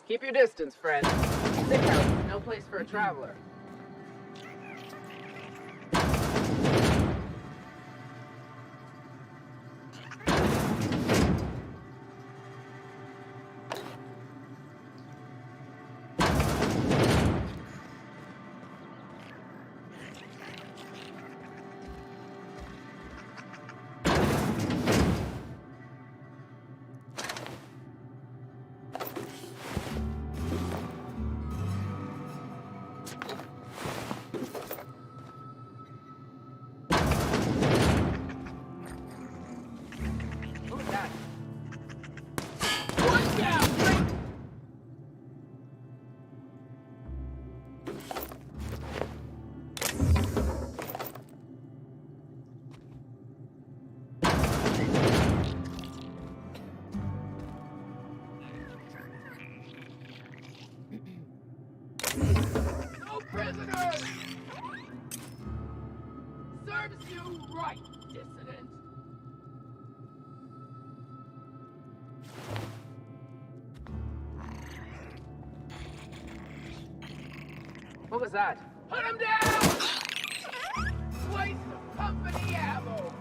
Keep your distance, friend. Sick house is no place for a traveler. No prisoners! Serves you right, dissident. What was that? Put him down! Waste of company ammo!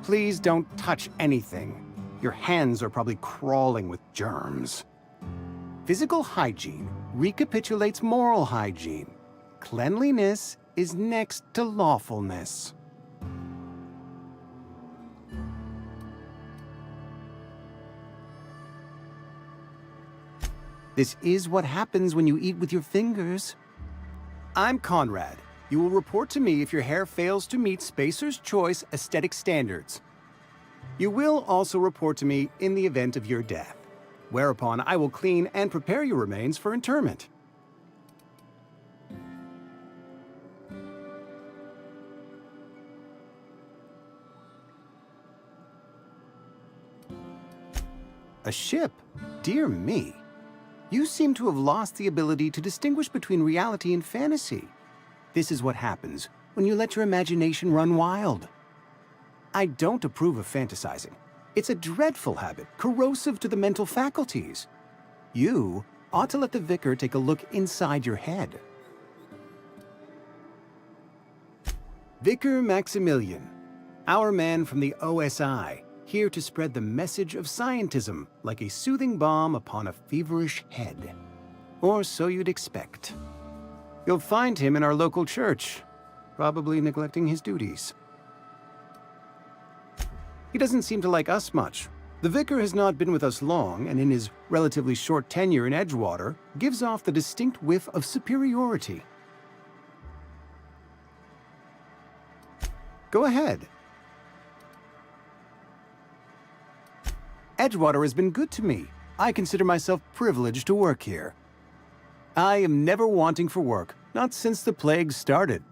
Please don't touch anything. Your hands are probably crawling with germs. Physical hygiene recapitulates moral hygiene. Cleanliness is next to lawfulness. This is what happens when you eat with your fingers. I'm Conrad. You will report to me if your hair fails to meet Spacer's Choice aesthetic standards. You will also report to me in the event of your death, whereupon I will clean and prepare your remains for interment. A ship? Dear me. You seem to have lost the ability to distinguish between reality and fantasy. This is what happens when you let your imagination run wild. I don't approve of fantasizing. It's a dreadful habit, corrosive to the mental faculties. You ought to let the vicar take a look inside your head. Vicar Maximilian, our man from the OSI, here to spread the message of scientism like a soothing balm upon a feverish head. Or so you'd expect. You'll find him in our local church, probably neglecting his duties. He doesn't seem to like us much. The vicar has not been with us long, and in his relatively short tenure in Edgewater, gives off the distinct whiff of superiority. Go ahead. Edgewater has been good to me. I consider myself privileged to work here. I am never wanting for work, not since the plague started.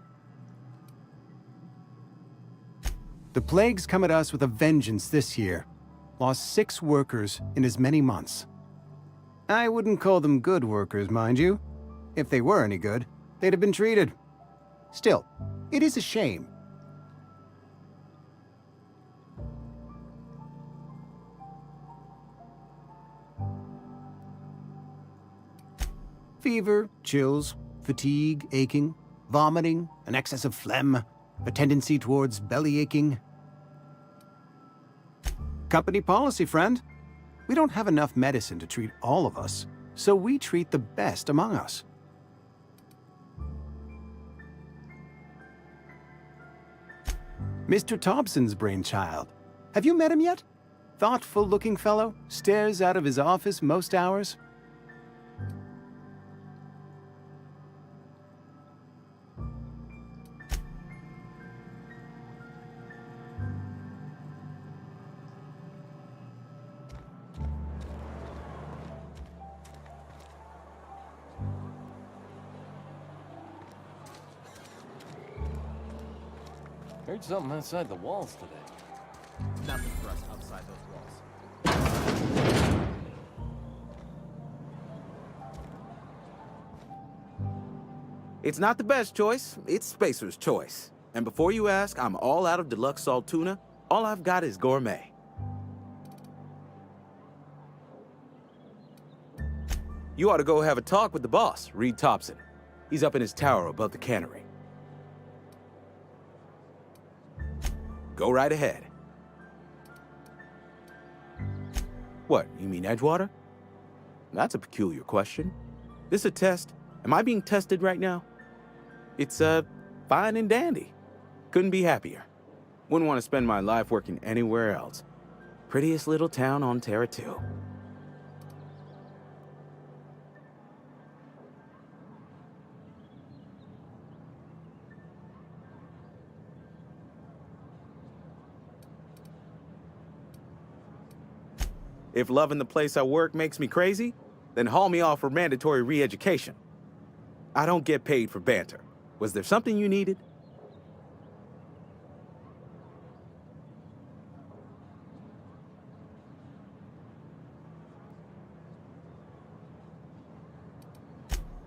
The plague's come at us with a vengeance this year. Lost 6 workers in as many months. I wouldn't call them good workers, mind you. If they were any good, they'd have been treated. Still, it is a shame. Fever, chills, fatigue, aching, vomiting, an excess of phlegm, a tendency towards belly aching. Company policy, friend. We don't have enough medicine to treat all of us, so we treat the best among us. Mr. Thompson's brainchild. Have you met him yet? Thoughtful-looking fellow, stares out of his office most hours. Heard something outside the walls today. Nothing for us outside those walls. It's not the best choice, it's Spacer's choice. And before you ask, I'm all out of deluxe salt tuna. All I've got is gourmet. You ought to go have a talk with the boss, Reed Thompson. He's up in his tower above the cannery. Go right ahead. What, you mean Edgewater? That's a peculiar question. This a test? Am I being tested right now? It's, fine and dandy. Couldn't be happier. Wouldn't want to spend my life working anywhere else. Prettiest little town on Terra 2. If loving the place I work makes me crazy, then haul me off for mandatory re-education. I don't get paid for banter. Was there something you needed?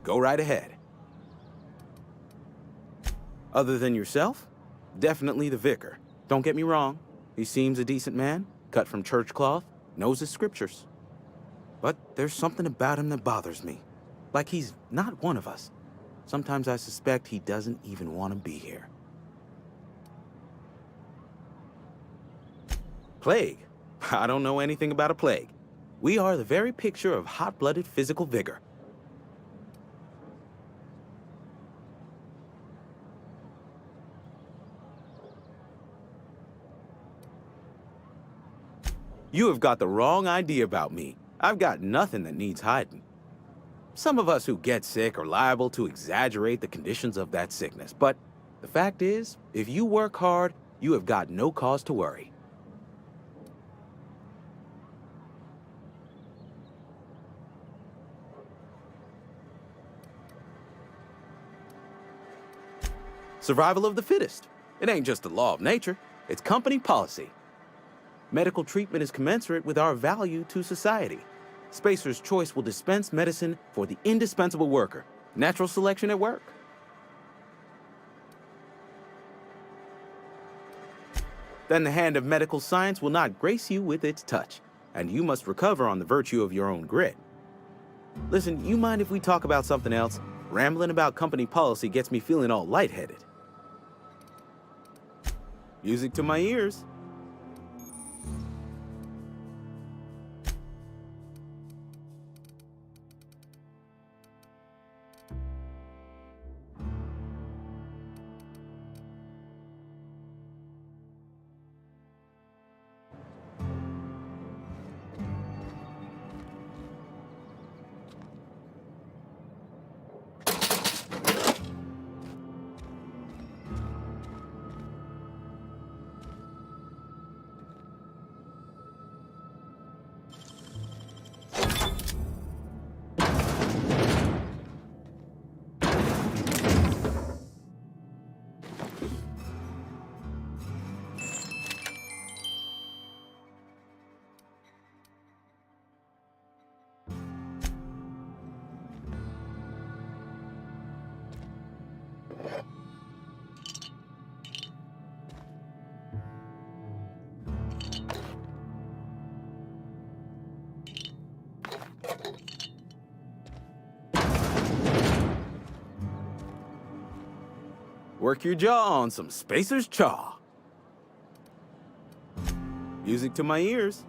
Go right ahead. Other than yourself? Definitely the vicar. Don't get me wrong. He seems a decent man, cut from church cloth, knows his scriptures. But there's something about him that bothers me. Like he's not one of us. Sometimes I suspect he doesn't even want to be here. Plague? I don't know anything about a plague. We are the very picture of hot-blooded physical vigor. You have got the wrong idea about me. I've got nothing that needs hiding. Some of us who get sick are liable to exaggerate the conditions of that sickness, but the fact is, if you work hard, you have got no cause to worry. Survival of the fittest. It ain't just the law of nature, it's company policy. Medical treatment is commensurate with our value to society. Spacer's Choice will dispense medicine for the indispensable worker. Natural selection at work. Then the hand of medical science will not grace you with its touch, and you must recover on the virtue of your own grit. Listen, you mind if we talk about something else? Rambling about company policy gets me feeling all lightheaded. Music to my ears. Work your jaw on some Spacer's Chaw. Music to my ears.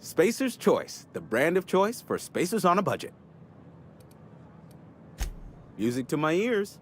Spacer's Choice, the brand of choice for spacers on a budget. Music to my ears.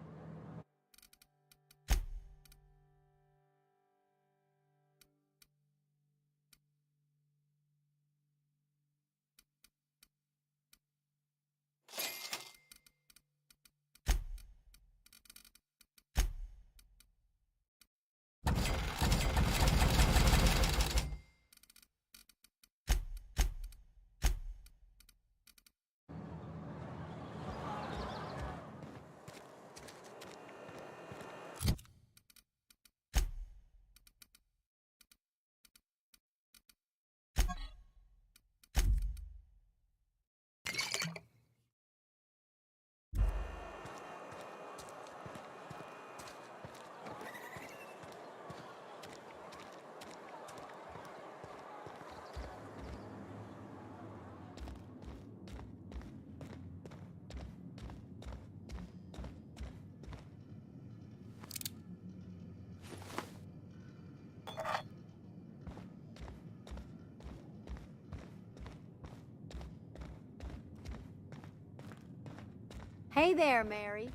Hey there, Mary.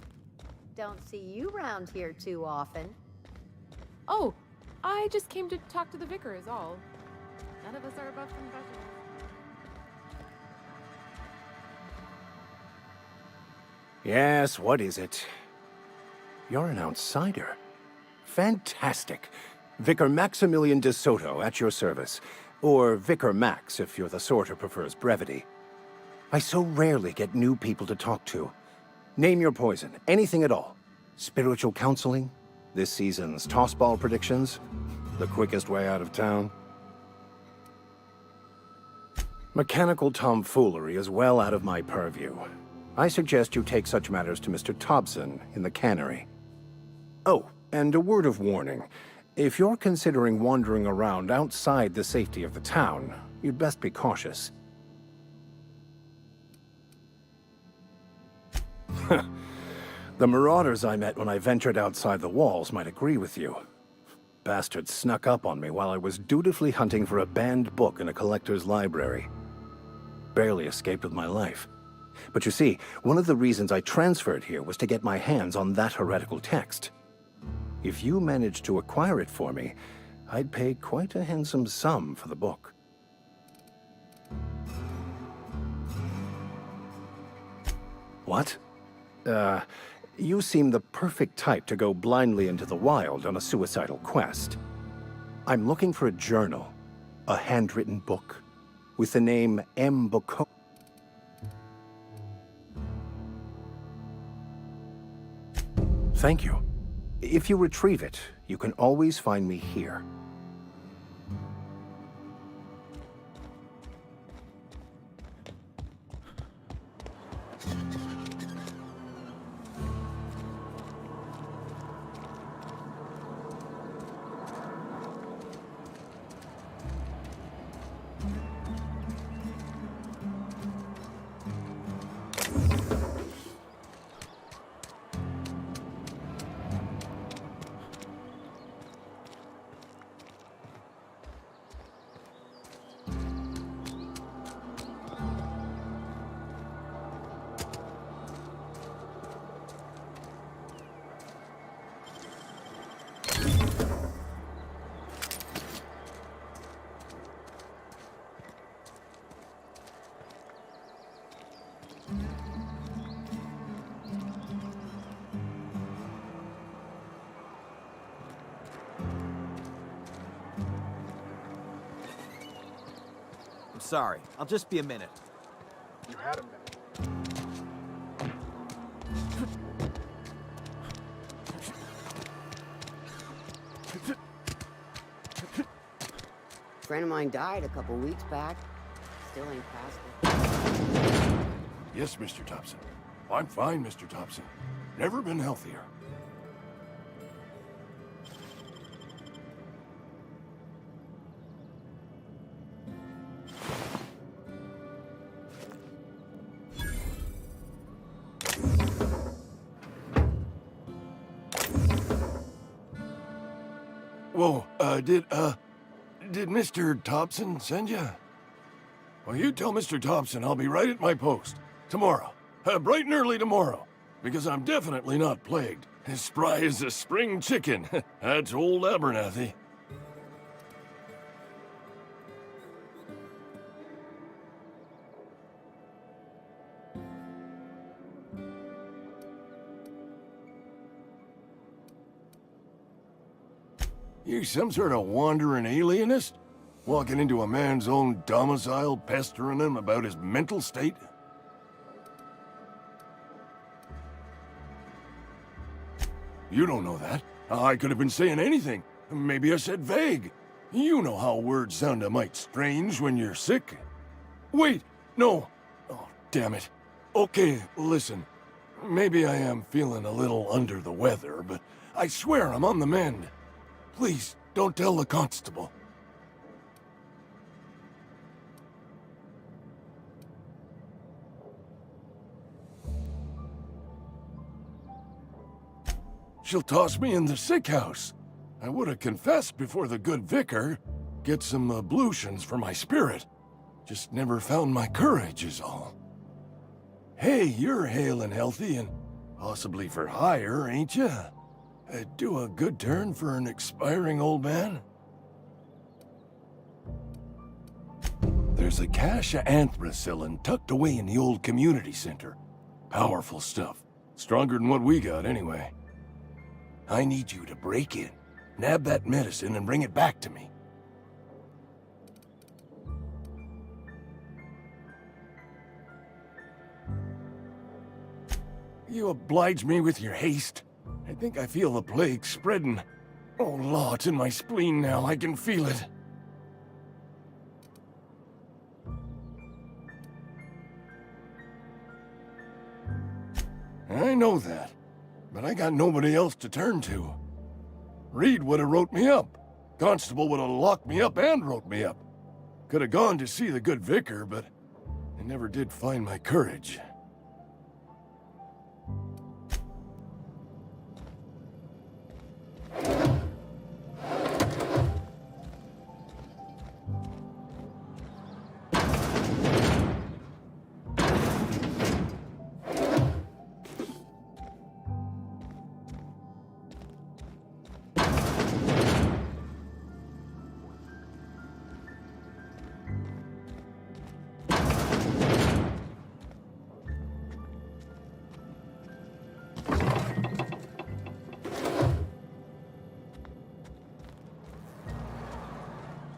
Don't see you round here too often. Oh, I just came to talk to the vicar is all. None of us are above confession. Yes, what is it? You're an outsider. Fantastic. Vicar Maximilian de Soto at your service. Or Vicar Max if you're the sort who prefers brevity. I so rarely get new people to talk to. Name your poison, anything at all. Spiritual counseling? This season's tossball predictions? The quickest way out of town? Mechanical tomfoolery is well out of my purview. I suggest you take such matters to Mr. Thompson in the cannery. Oh, and a word of warning. If you're considering wandering around outside the safety of the town, you'd best be cautious. The marauders I met when I ventured outside the walls might agree with you. Bastards snuck up on me while I was dutifully hunting for a banned book in a collector's library. Barely escaped with my life. But you see, one of the reasons I transferred here was to get my hands on that heretical text. If you managed to acquire it for me, I'd pay quite a handsome sum for the book. What? You seem the perfect type to go blindly into the wild on a suicidal quest. I'm looking for a journal, a handwritten book, with the name M. Boko. Thank you. If you retrieve it, you can always find me here. Sorry, I'll just be a minute. You had a minute. A friend of mine died a couple weeks back. Still ain't past it. Yes, Mr. Thompson. I'm fine, Mr. Thompson. Never been healthier. Whoa, did Mr. Thompson send you? Well, you tell Mr. Thompson I'll be right at my post. Tomorrow. Bright and early tomorrow. Because I'm definitely not plagued. As spry as a spring chicken. That's old Abernathy. You some sort of wandering alienist? Walking into a man's own domicile, pestering him about his mental state? You don't know that. I could have been saying anything. Maybe I said vague. You know how words sound a mite strange when you're sick. Wait, no. Oh, damn it. Okay, listen. Maybe I am feeling a little under the weather, but I swear I'm on the mend. Please, don't tell the constable. She'll toss me in the sick house. I would have confessed before the good vicar. Get some ablutions for my spirit. Just never found my courage is all. Hey, you're hale and healthy and possibly for hire, ain't you? Do a good turn for an expiring old man? There's a cache of anthracillin tucked away in the old community center. Powerful stuff. Stronger than what we got, anyway. I need you to break in, nab that medicine, and bring it back to me. You oblige me with your haste. I think I feel the plague spreading. Oh, Law, it's in my spleen now. I can feel it. I know that, but I got nobody else to turn to. Reed would have wrote me up. Constable would have locked me up and wrote me up. Could have gone to see the good vicar, but I never did find my courage.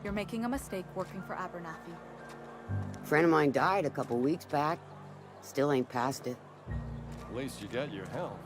You're making a mistake working for Abernathy. Friend of mine died a couple weeks back. Still ain't past it. At least you got your health.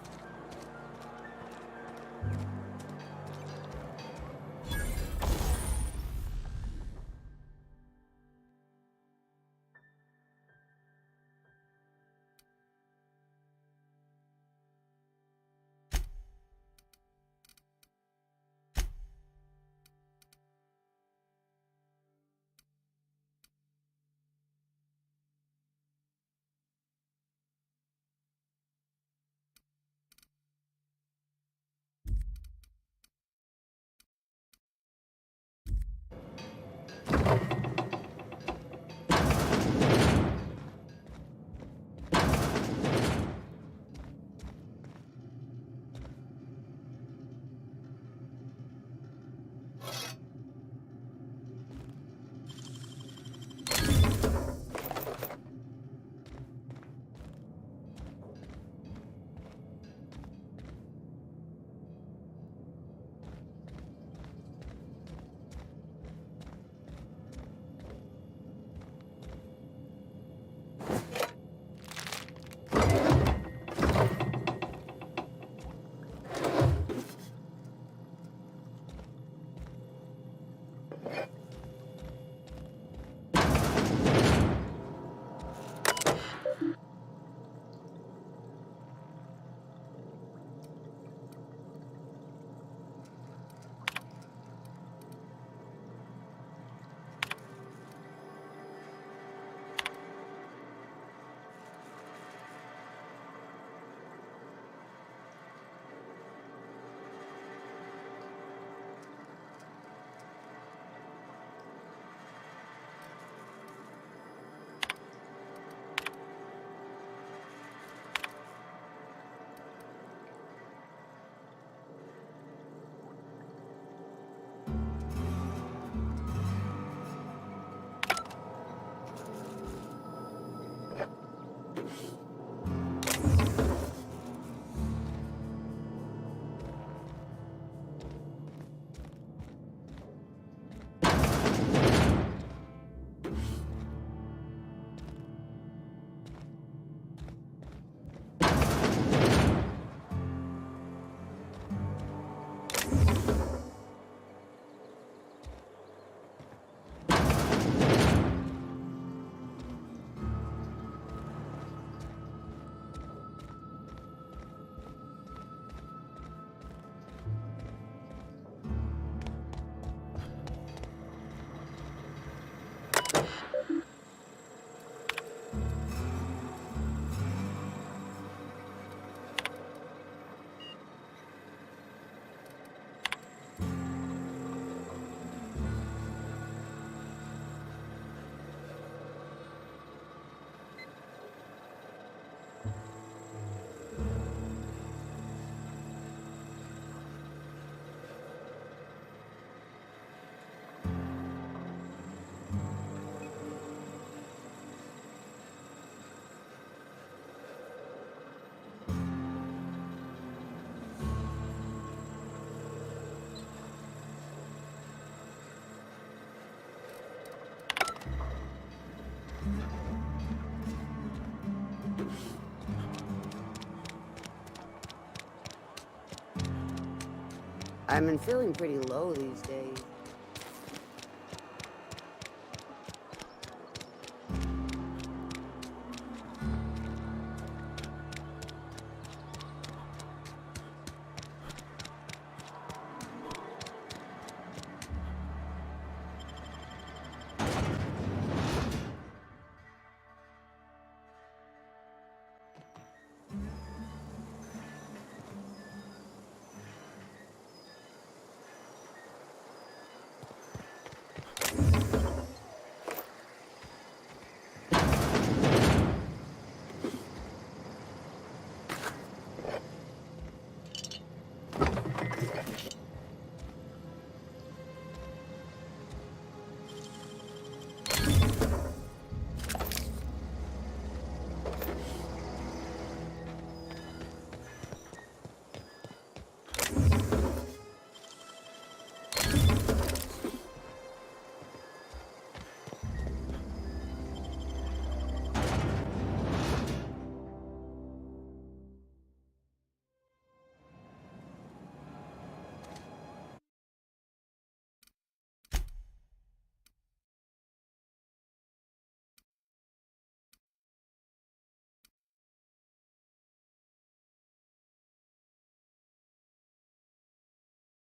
I've been feeling pretty low these days.